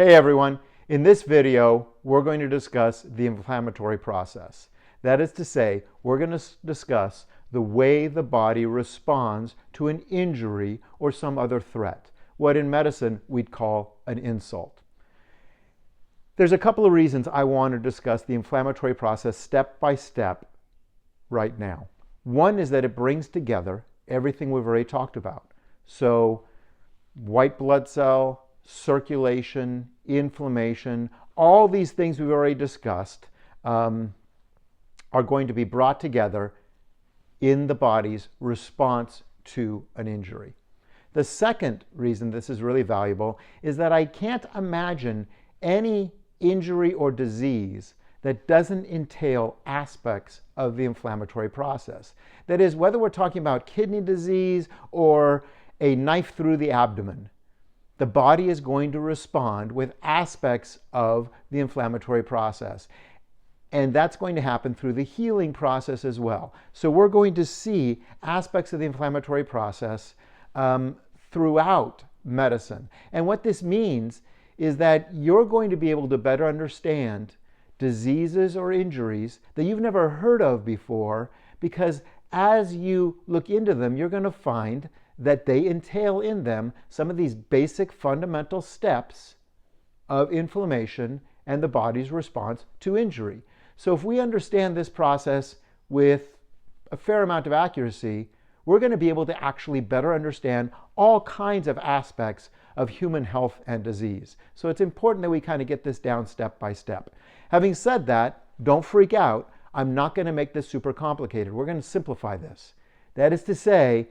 Hey everyone, in this video we're going to discuss the inflammatory process. That is to say, we're going to discuss the way the body responds to an injury or some other threat, what in medicine we'd call an insult. There's a couple of reasons I want to discuss the inflammatory process step by step right now. One is that it brings together everything we've already talked about. So white blood cell, circulation, inflammation, all these things we've already discussed are going to be brought together in the body's response to an injury. The second reason this is really valuable is that I can't imagine any injury or disease that doesn't entail aspects of the inflammatory process. That is, whether we're talking about kidney disease or a knife through the abdomen, the body is going to respond with aspects of the inflammatory process. And that's going to happen through the healing process as well. So we're going to see aspects of the inflammatory process throughout medicine. And what this means is that you're going to be able to better understand diseases or injuries that you've never heard of before, because as you look into them, you're going to find that they entail in them some of these basic fundamental steps of inflammation and the body's response to injury. So if we understand this process with a fair amount of accuracy, we're going to be able to actually better understand all kinds of aspects of human health and disease. So it's important that we kind of get this down step by step. Having said that, don't freak out. I'm not going to make this super complicated. We're going to simplify this. That is to say,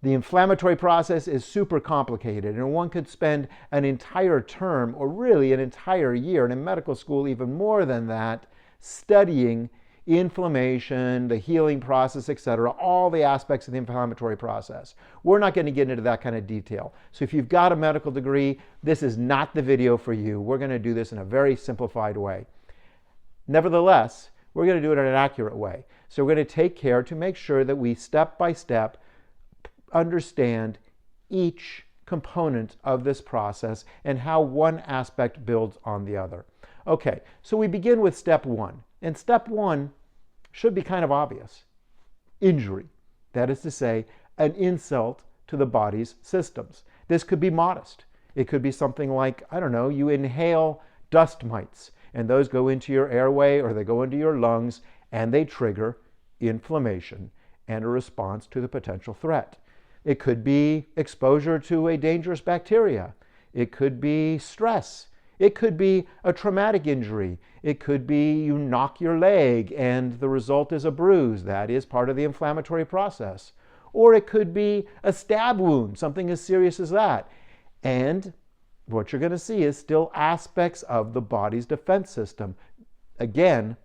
the inflammatory process is super complicated, and one could spend an entire term, or really an entire year, and in medical school even more than that, studying inflammation, the healing process, etc., all the aspects of the inflammatory process. We're not going to get into that kind of detail. So if you've got a medical degree, this is not the video for you. We're going to do this in a very simplified way. Nevertheless, we're going to do it in an accurate way. So we're going to take care to make sure that we step by step understand each component of this process and how one aspect builds on the other. Okay, so we begin with step one. And step one should be kind of obvious. Injury. That is to say, an insult to the body's systems. This could be modest. It could be something like, I don't know, you inhale dust mites, and those go into your airway or they go into your lungs, and they trigger inflammation and a response to the potential threat. It could be exposure to a dangerous bacteria. It could be stress. It could be a traumatic injury. It could be you knock your leg and the result is a bruise. That is part of the inflammatory process. Or it could be a stab wound, something as serious as that. And what you're going to see is still aspects of the body's defense system. Again,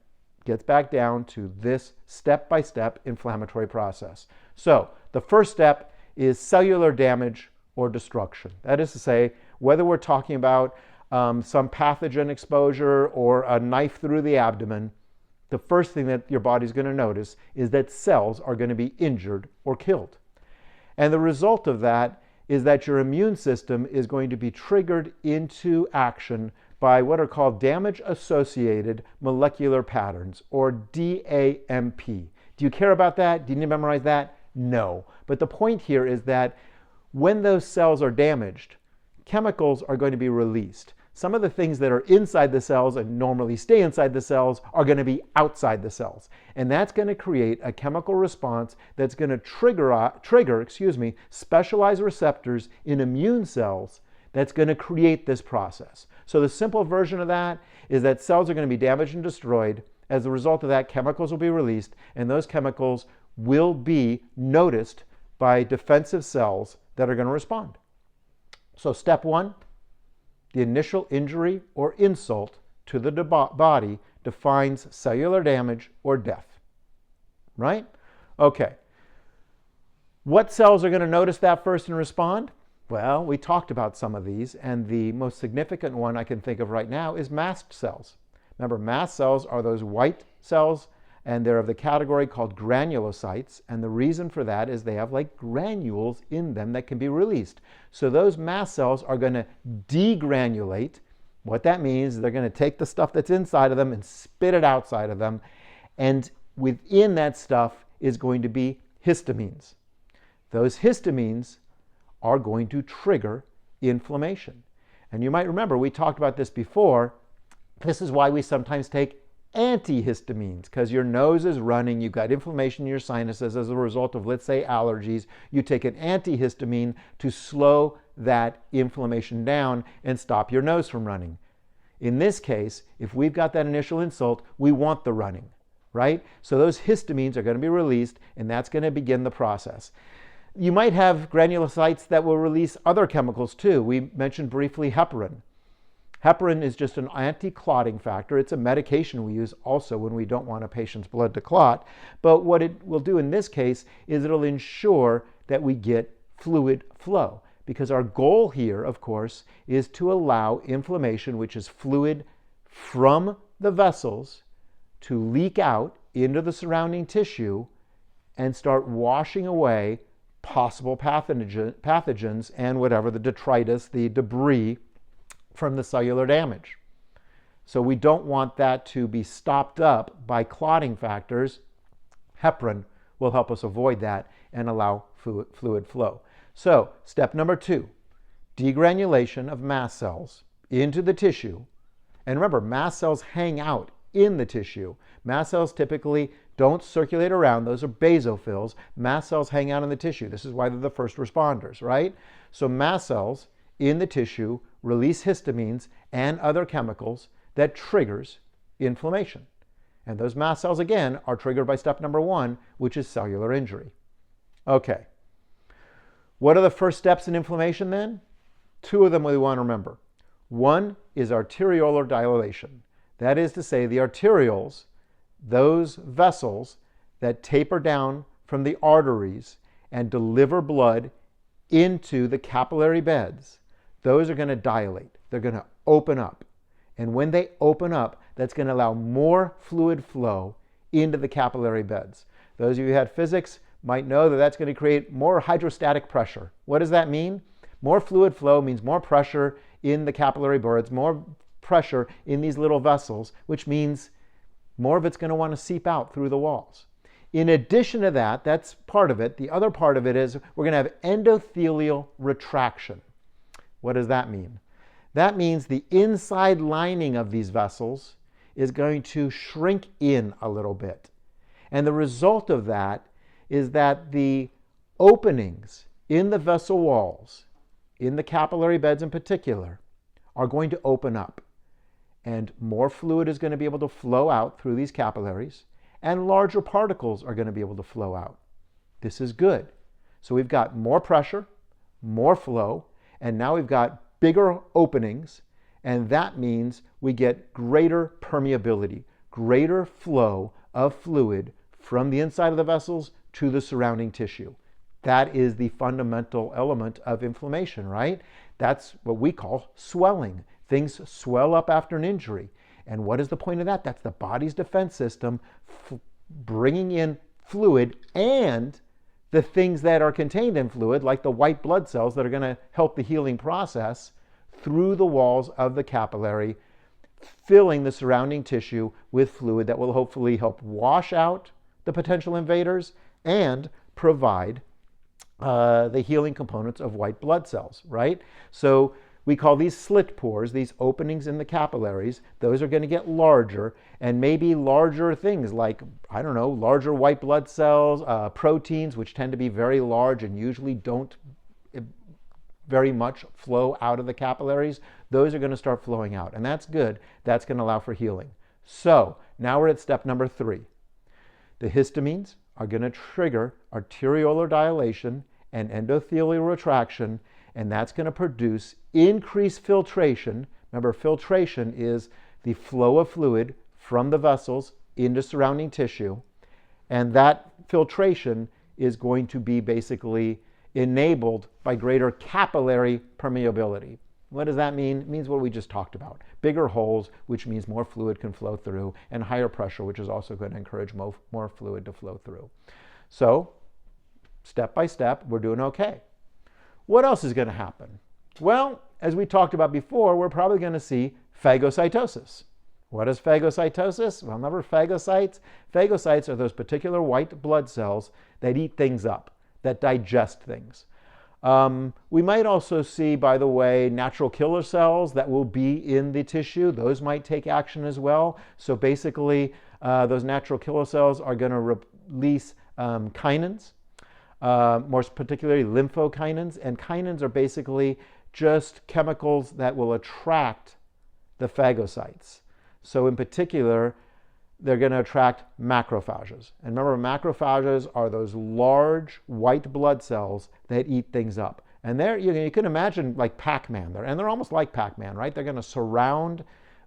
gets back down to this step-by-step inflammatory process. So the first step is cellular damage or destruction. That is to say, whether we're talking about some pathogen exposure or a knife through the abdomen, the first thing that your body's going to notice is that cells are going to be injured or killed. And the result of that is that your immune system is going to be triggered into action by what are called damage-associated molecular patterns, or DAMP. Do you care about that? Do you need to memorize that? No. But the point here is that when those cells are damaged, chemicals are going to be released. Some of the things that are inside the cells and normally stay inside the cells are going to be outside the cells. And that's going to create a chemical response that's going to trigger specialized receptors in immune cells that's going to create this process. So the simple version of that is that cells are going to be damaged and destroyed. As a result of that, chemicals will be released, and those chemicals will be noticed by defensive cells that are going to respond. So step one, the initial injury or insult to the body defines cellular damage or death, right? Okay. What cells are going to notice that first and respond? Well, we talked about some of these, and the most significant one I can think of right now is mast cells. Remember, mast cells are those white cells, and they're of the category called granulocytes, and the reason for that is they have like granules in them that can be released. So those mast cells are going to degranulate What that means is they're going to take the stuff that's inside of them and spit it outside of them. And within that stuff is going to be histamines. Those histamines are going to trigger inflammation. And you might remember, we talked about this before. This is why we sometimes take antihistamines, because your nose is running, you've got inflammation in your sinuses as a result of, let's say, allergies. You take an antihistamine to slow that inflammation down and stop your nose from running. In this case, if we've got that initial insult, we want the running, right? So those histamines are going to be released, and that's going to begin the process. You might have granulocytes that will release other chemicals too. We mentioned briefly heparin. Heparin is just an anti-clotting factor. It's a medication we use also when we don't want a patient's blood to clot. But what it will do in this case is it'll ensure that we get fluid flow. Because our goal here, of course, is to allow inflammation, which is fluid from the vessels, to leak out into the surrounding tissue and start washing away possible pathogens and whatever, the detritus, the debris from the cellular damage. So we don't want that to be stopped up by clotting factors. Heparin will help us avoid that and allow fluid flow. So step number 2, degranulation of mast cells into the tissue. And remember, mast cells hang out in the tissue. Mast cells typically don't circulate around. Those are basophils. Mast cells hang out in the tissue. This is why they're the first responders, right? So mast cells in the tissue release histamines and other chemicals that triggers inflammation. And those mast cells, again, are triggered by step number 1, which is cellular injury. Okay. What are the first steps in inflammation then? 2 of them we want to remember. One is arteriolar dilation. That is to say, the arterioles, those vessels that taper down from the arteries and deliver blood into the capillary beds, those are going to dilate. They're going to open up. And when they open up, that's going to allow more fluid flow into the capillary beds. Those of you who had physics might know that that's going to create more hydrostatic pressure. What does that mean? More fluid flow means more pressure in the capillary beds, more pressure in these little vessels, which means more of it's going to want to seep out through the walls. In addition to that, that's part of it. The other part of it is we're going to have endothelial retraction. What does that mean? That means the inside lining of these vessels is going to shrink in a little bit. And the result of that is that the openings in the vessel walls, in the capillary beds in particular, are going to open up. And more fluid is going to be able to flow out through these capillaries, and larger particles are going to be able to flow out. This is good. So we've got more pressure, more flow, and now we've got bigger openings, and that means we get greater permeability, greater flow of fluid from the inside of the vessels to the surrounding tissue. That is the fundamental element of inflammation, right? That's what we call swelling. Things swell up after an injury. And what is the point of that? That's the body's defense system bringing in fluid and the things that are contained in fluid, like the white blood cells that are going to help the healing process, through the walls of the capillary, filling the surrounding tissue with fluid that will hopefully help wash out the potential invaders and provide the healing components of white blood cells, right? So we call these slit pores, these openings in the capillaries. Those are going to get larger, and maybe larger things like, I don't know, larger white blood cells, proteins, which tend to be very large and usually don't very much flow out of the capillaries. Those are going to start flowing out, and that's good. That's going to allow for healing. So now we're at step number 3. The histamines are going to trigger arteriolar dilation and endothelial retraction, and that's going to produce increased filtration. Remember, filtration is the flow of fluid from the vessels into surrounding tissue, and that filtration is going to be basically enabled by greater capillary permeability. What does that mean? It means what we just talked about. Bigger holes, which means more fluid can flow through, and higher pressure, which is also going to encourage more fluid to flow through. So, step by step, we're doing okay. What else is going to happen? Well, as we talked about before, we're probably going to see Phagocytosis. What is phagocytosis? Well, remember phagocytes? Phagocytes are those particular white blood cells that eat things up, that digest things. We might also see, by the way, natural killer cells that will be in the tissue. Those might take action as well. So basically, those natural killer cells are going to release kinins, more particularly lymphokinins. And kinins are basically just chemicals that will attract the phagocytes. So in particular, they're going to attract macrophages. And remember, macrophages are those large white blood cells that eat things up. And they're, you can imagine like Pac-Man. And they're almost like Pac-Man, right? They're going to surround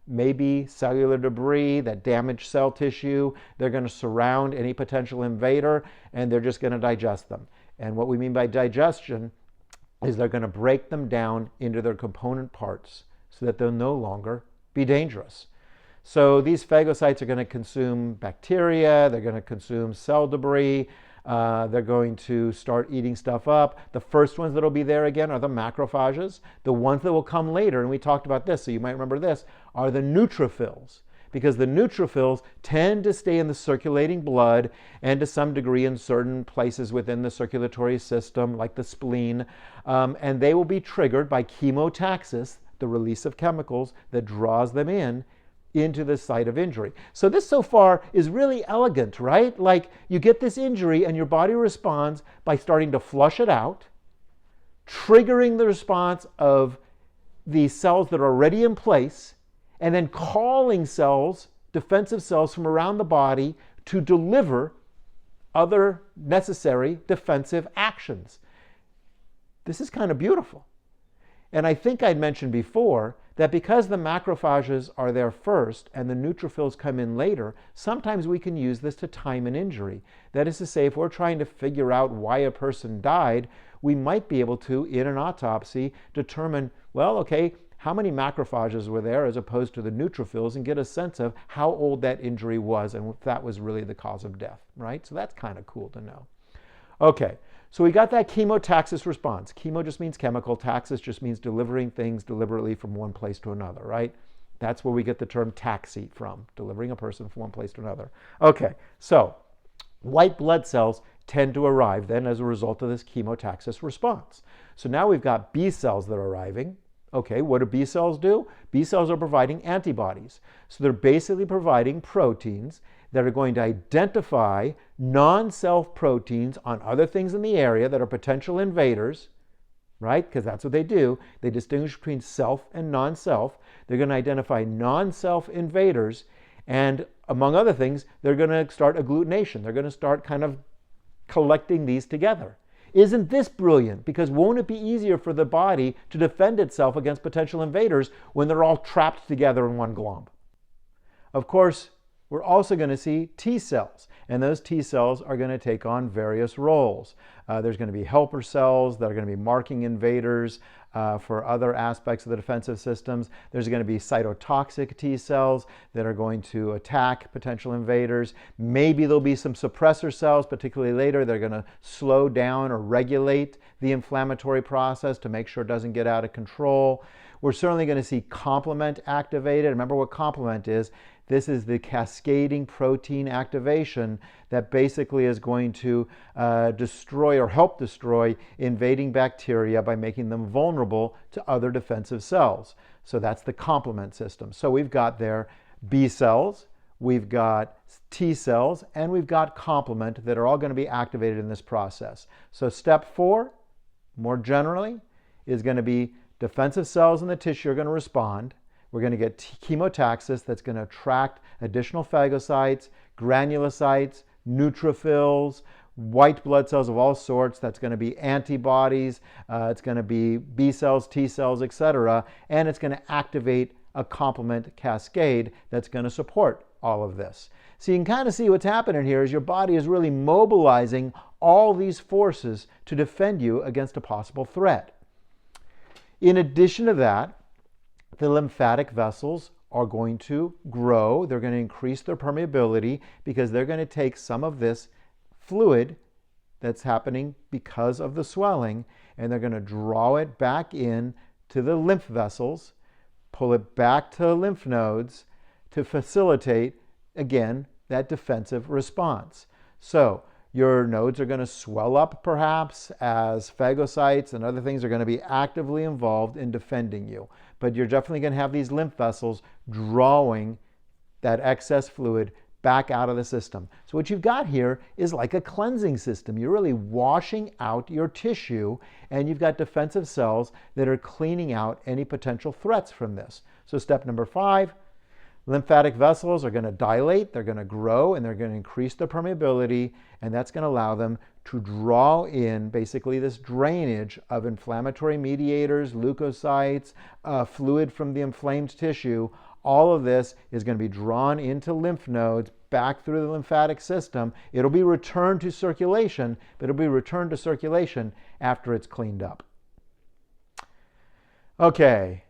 maybe cellular debris, that damaged cell tissue. They're going to surround any potential invader, and they're just going to digest them. And what we mean by digestion is they're going to break them down into their component parts so that they'll no longer be dangerous. So these phagocytes are going to consume bacteria, they're going to consume cell debris, they're going to start eating stuff up. The first ones that will be there again are the macrophages. The ones that will come later, and we talked about this, so you might remember this, are the neutrophils. Because the neutrophils tend to stay in the circulating blood and to some degree in certain places within the circulatory system, like the spleen, and they will be triggered by chemotaxis, the release of chemicals that draws them into the site of injury. So this so far is really elegant, right? Like you get this injury and your body responds by starting to flush it out, triggering the response of the cells that are already in place, and then calling cells, defensive cells from around the body to deliver other necessary defensive actions. This is kind of beautiful. And I think I'd mentioned before that because the macrophages are there first and the neutrophils come in later, sometimes we can use this to time an injury. That is to say, if we're trying to figure out why a person died, we might be able to, in an autopsy, determine, well, okay, how many macrophages were there as opposed to the neutrophils, and get a sense of how old that injury was and if that was really the cause of death, right? So that's kind of cool to know. Okay. So we got that chemotaxis response. Chemo just means chemical. Taxis just means delivering things deliberately from one place to another, right? That's where we get the term taxi from, delivering a person from one place to another. Okay, so white blood cells tend to arrive then as a result of this chemotaxis response. So now we've got B cells that are arriving. Okay, what do B cells do? B cells are providing antibodies. So they're basically providing proteins that are going to identify non-self proteins on other things in the area that are potential invaders, right? Because that's what they do. They distinguish between self and non-self. They're going to identify non-self invaders, and among other things, they're going to start agglutination. They're going to start kind of collecting these together. Isn't this brilliant? Because won't it be easier for the body to defend itself against potential invaders when they're all trapped together in one glomp? Of course, we're also going to see T cells, and those T cells are going to take on various roles. There's going to be helper cells that are going to be marking invaders for other aspects of the defensive systems. There's going to be cytotoxic T cells that are going to attack potential invaders. Maybe there'll be some suppressor cells, particularly later. They're going to slow down or regulate the inflammatory process to make sure it doesn't get out of control. We're certainly going to see complement activated. Remember what complement is. This is the cascading protein activation that basically is going to destroy or help destroy invading bacteria by making them vulnerable to other defensive cells. So that's the complement system. So we've got there B cells, we've got T cells, and we've got complement that are all going to be activated in this process. So step 4, more generally, is going to be defensive cells in the tissue are going to respond. We're going to get chemotaxis that's going to attract additional phagocytes, granulocytes, neutrophils, white blood cells of all sorts. That's going to be antibodies. It's going to be B cells, T cells, etc. And it's going to activate a complement cascade that's going to support all of this. So you can kind of see what's happening here is your body is really mobilizing all these forces to defend you against a possible threat. In addition to that, the lymphatic vessels are going to grow. They're going to increase their permeability because they're going to take some of this fluid that's happening because of the swelling, and they're going to draw it back in to the lymph vessels, pull it back to lymph nodes to facilitate, again, that defensive response. So your nodes are going to swell up perhaps as phagocytes and other things are going to be actively involved in defending you. But you're definitely going to have these lymph vessels drawing that excess fluid back out of the system. So what you've got here is like a cleansing system. You're really washing out your tissue, and you've got defensive cells that are cleaning out any potential threats from this. So step number 5, lymphatic vessels are going to dilate, they're going to grow, and they're going to increase their permeability, and that's going to allow them to draw in basically this drainage of inflammatory mediators, leukocytes, fluid from the inflamed tissue. All of this is going to be drawn into lymph nodes back through the lymphatic system. It'll be returned to circulation, but it'll be returned to circulation after it's cleaned up. Okay.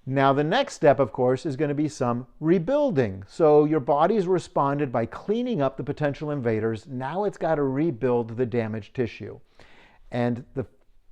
Now the next step, of course, is going to be some rebuilding. So your body's responded by cleaning up the potential invaders. Now it's got to rebuild the damaged tissue. And the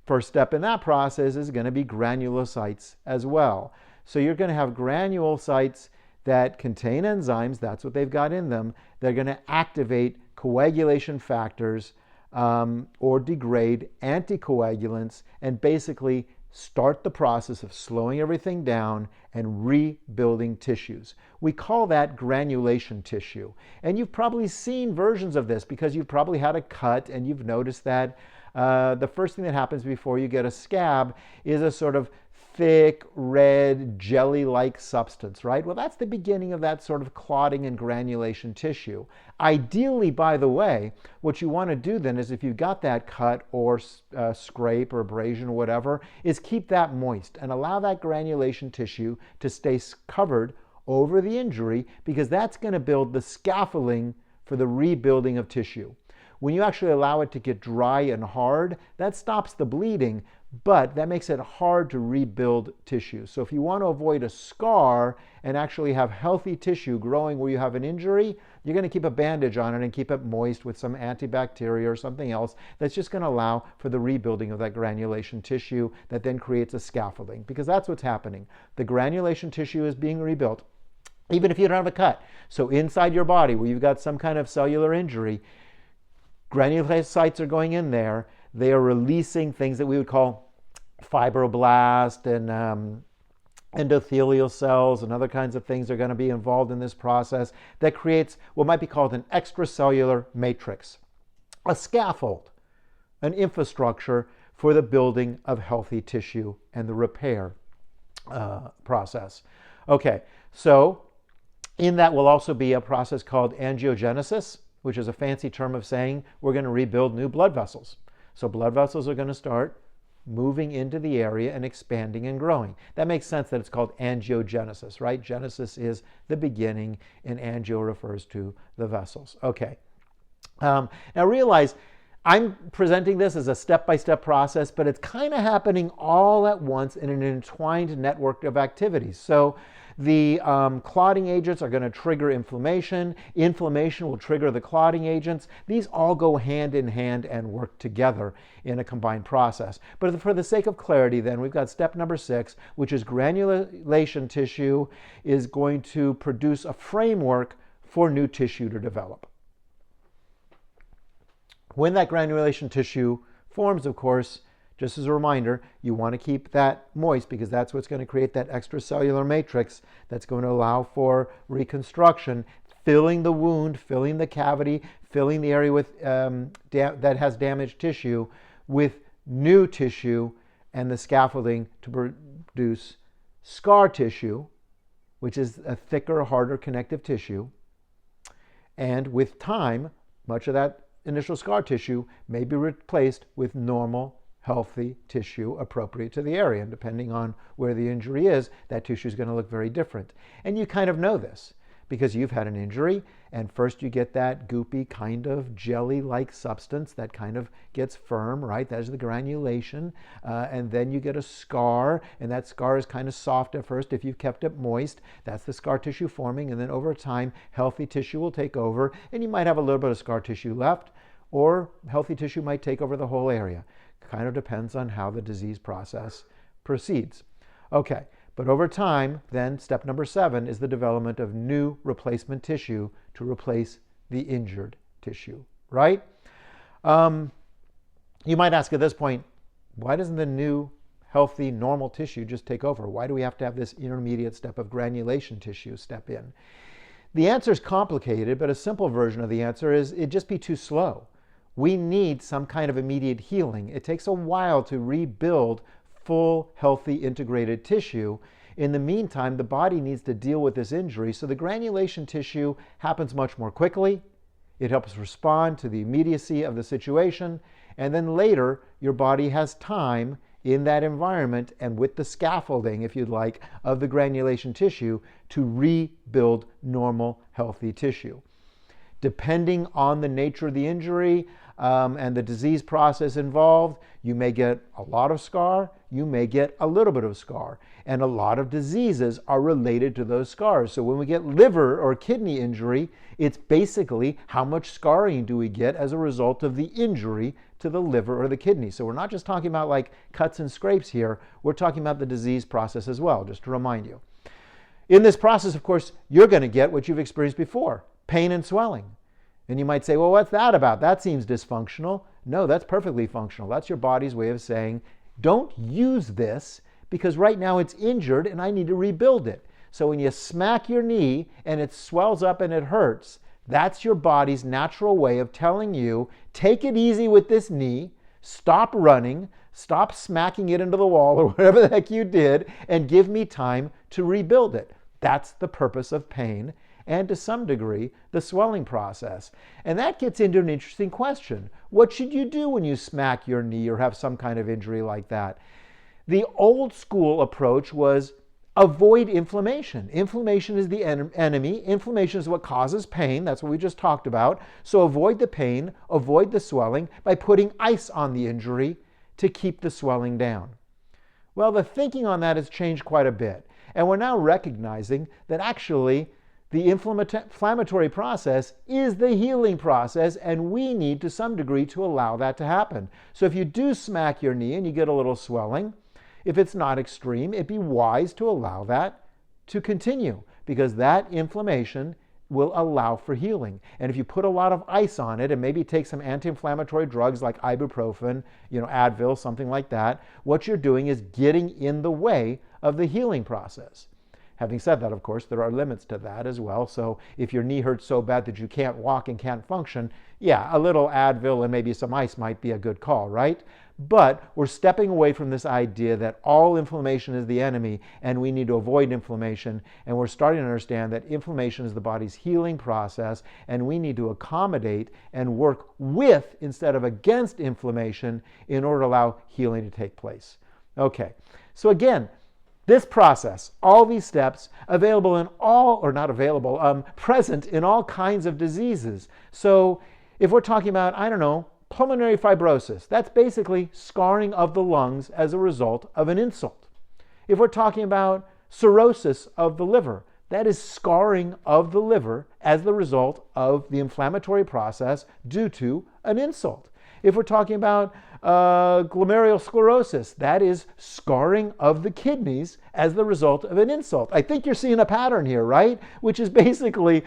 first step in that process is going to be granulocytes as well. So you're going to have granulocytes that contain enzymes, that's what they've got in them. They're going to activate coagulation factors or degrade anticoagulants and basically start the process of slowing everything down and rebuilding tissues. We call that granulation tissue. And you've probably seen versions of this because you've probably had a cut and you've noticed that the first thing that happens before you get a scab is a sort of thick, red, jelly-like substance, right? Well, that's the beginning of that sort of clotting and granulation tissue. Ideally, by the way, what you want to do then is if you've got that cut or scrape or abrasion or whatever, is keep that moist and allow that granulation tissue to stay covered over the injury because that's going to build the scaffolding for the rebuilding of tissue. When you actually allow it to get dry and hard, that stops the bleeding, but that makes it hard to rebuild tissue. So if you want to avoid a scar and actually have healthy tissue growing where you have an injury, you're going to keep a bandage on it and keep it moist with some antibacteria or something else that's just going to allow for the rebuilding of that granulation tissue that then creates a scaffolding, because that's what's happening. The granulation tissue is being rebuilt, even if you don't have a cut. So inside your body where you've got some kind of cellular injury, granulocytes are going in there. They are releasing things that we would call fibroblast and endothelial cells and other kinds of things are going to be involved in this process that creates what might be called an extracellular matrix, a scaffold, an infrastructure for the building of healthy tissue and the repair process. Okay, so in that will also be a process called angiogenesis, which is a fancy term of saying we're going to rebuild new blood vessels. So blood vessels are going to start moving into the area and expanding and growing. That makes sense that it's called angiogenesis, right? Genesis is the beginning, and angio refers to the vessels. Okay. Now realize I'm presenting this as a step-by-step process, but it's kind of happening all at once in an entwined network of activities. So the clotting agents are going to trigger inflammation. Inflammation will trigger the clotting agents. These all go hand in hand and work together in a combined process. But for the sake of clarity, then, we've got step number 6, which is granulation tissue is going to produce a framework for new tissue to develop. When that granulation tissue forms, of course, just as a reminder, you want to keep that moist because that's what's going to create that extracellular matrix that's going to allow for reconstruction, filling the wound, filling the cavity, filling the area with that has damaged tissue with new tissue and the scaffolding to produce scar tissue, which is a thicker, harder connective tissue. And with time, much of that initial scar tissue may be replaced with normal, healthy tissue appropriate to the area. And depending on where the injury is, that tissue is going to look very different. And you kind of know this because you've had an injury, and first you get that goopy kind of jelly-like substance that kind of gets firm, right? That is the granulation. And then you get a scar, and that scar is kind of soft at first if you've kept it moist. That's the scar tissue forming, and then over time, healthy tissue will take over, and you might have a little bit of scar tissue left, or healthy tissue might take over the whole area. Kind of depends on how the disease process proceeds. Okay, But over time, then step number 7 is the development of new replacement tissue to replace the injured tissue, right? You might ask at this point, why doesn't the new healthy normal tissue just take over? Why do we have to have this intermediate step of granulation tissue step in? The answer is complicated, but a simple version of the answer is it'd just be too slow. We need some kind of immediate healing. It takes a while to rebuild full, healthy, integrated tissue. In the meantime, the body needs to deal with this injury, so the granulation tissue happens much more quickly. It helps respond to the immediacy of the situation, and then later, your body has time in that environment and with the scaffolding, if you'd like, of the granulation tissue to rebuild normal, healthy tissue. Depending on the nature of the injury and the disease process involved, you may get a lot of scar, you may get a little bit of scar. And a lot of diseases are related to those scars. So when we get liver or kidney injury, it's basically how much scarring do we get as a result of the injury to the liver or the kidney. So we're not just talking about like cuts and scrapes here, we're talking about the disease process as well, just to remind you. In this process, of course, you're going to get what you've experienced before, pain and swelling. And you might say, well, what's that about? That seems dysfunctional. No, that's perfectly functional. That's your body's way of saying, don't use this because right now it's injured and I need to rebuild it. So when you smack your knee and it swells up and it hurts, that's your body's natural way of telling you, take it easy with this knee, stop running, stop smacking it into the wall or whatever the heck you did, and give me time to rebuild it. That's the purpose of pain and to some degree the swelling process. And that gets into an interesting question. What should you do when you smack your knee or have some kind of injury like that? The old school approach was avoid inflammation. Inflammation is the enemy. Inflammation is what causes pain. That's what we just talked about. So avoid the pain, avoid the swelling by putting ice on the injury to keep the swelling down. Well, the thinking on that has changed quite a bit. And we're now recognizing that actually the inflammatory process is the healing process, and we need to some degree to allow that to happen. So if you do smack your knee and you get a little swelling, if it's not extreme, it'd be wise to allow that to continue because that inflammation will allow for healing. And if you put a lot of ice on it and maybe take some anti-inflammatory drugs like ibuprofen, Advil, something like that, what you're doing is getting in the way of the healing process. Having said that, of course, there are limits to that as well. So if your knee hurts so bad that you can't walk and can't function, yeah, a little Advil and maybe some ice might be a good call, right? But we're stepping away from this idea that all inflammation is the enemy and we need to avoid inflammation. And we're starting to understand that inflammation is the body's healing process and we need to accommodate and work with instead of against inflammation in order to allow healing to take place. Okay, so again, this process, all these steps, available in all, or not available, present in all kinds of diseases. So if we're talking about, pulmonary fibrosis, that's basically scarring of the lungs as a result of an insult. If we're talking about cirrhosis of the liver, that is scarring of the liver as the result of the inflammatory process due to an insult. If we're talking about glomerulosclerosis, that is scarring of the kidneys as the result of an insult. I think you're seeing a pattern here, right? Which is basically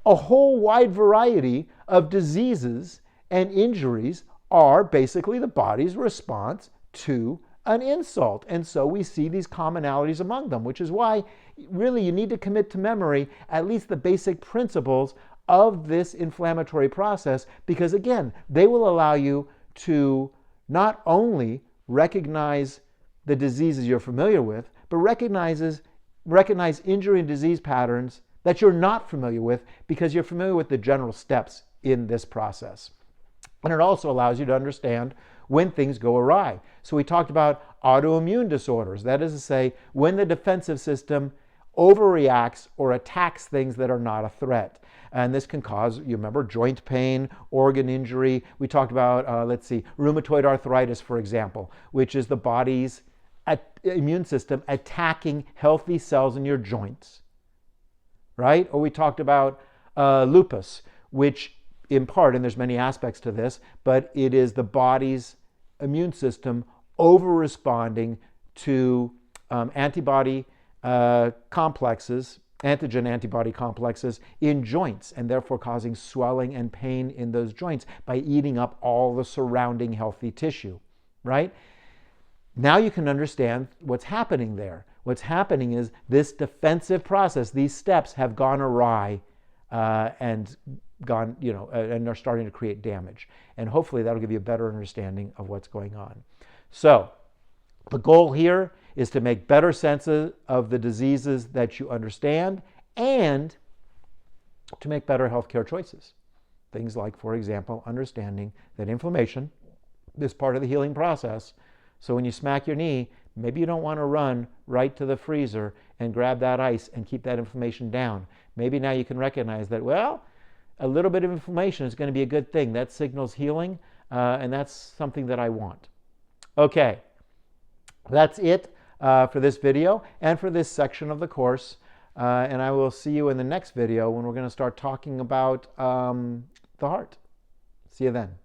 a whole wide variety of diseases and injuries are basically the body's response to an insult. And so we see these commonalities among them, which is why really you need to commit to memory at least the basic principles of this inflammatory process, because again, they will allow you to not only recognize the diseases you're familiar with, but recognize injury and disease patterns that you're not familiar with because you're familiar with the general steps in this process. And it also allows you to understand when things go awry. So we talked about autoimmune disorders. That is to say, when the defensive system overreacts or attacks things that are not a threat. And this can cause, you remember, joint pain, organ injury. We talked about, rheumatoid arthritis, for example, which is the body's immune system attacking healthy cells in your joints, right? Or we talked about lupus, which in part, and there's many aspects to this, but it is the body's immune system over-responding to antibody complexes, antigen-antibody complexes in joints, and therefore causing swelling and pain in those joints by eating up all the surrounding healthy tissue, right? Now you can understand what's happening there. What's happening is this defensive process, these steps have gone awry and gone, and are starting to create damage. And hopefully that'll give you a better understanding of what's going on. So the goal here is to make better sense of the diseases that you understand and to make better healthcare choices. Things like, for example, understanding that inflammation is part of the healing process. So when you smack your knee, maybe you don't want to run right to the freezer and grab that ice and keep that inflammation down. Maybe now you can recognize that, well, a little bit of inflammation is going to be a good thing. That signals healing, and that's something that I want. Okay, that's it for this video and for this section of the course. And I will see you in the next video when we're going to start talking about the heart. See you then.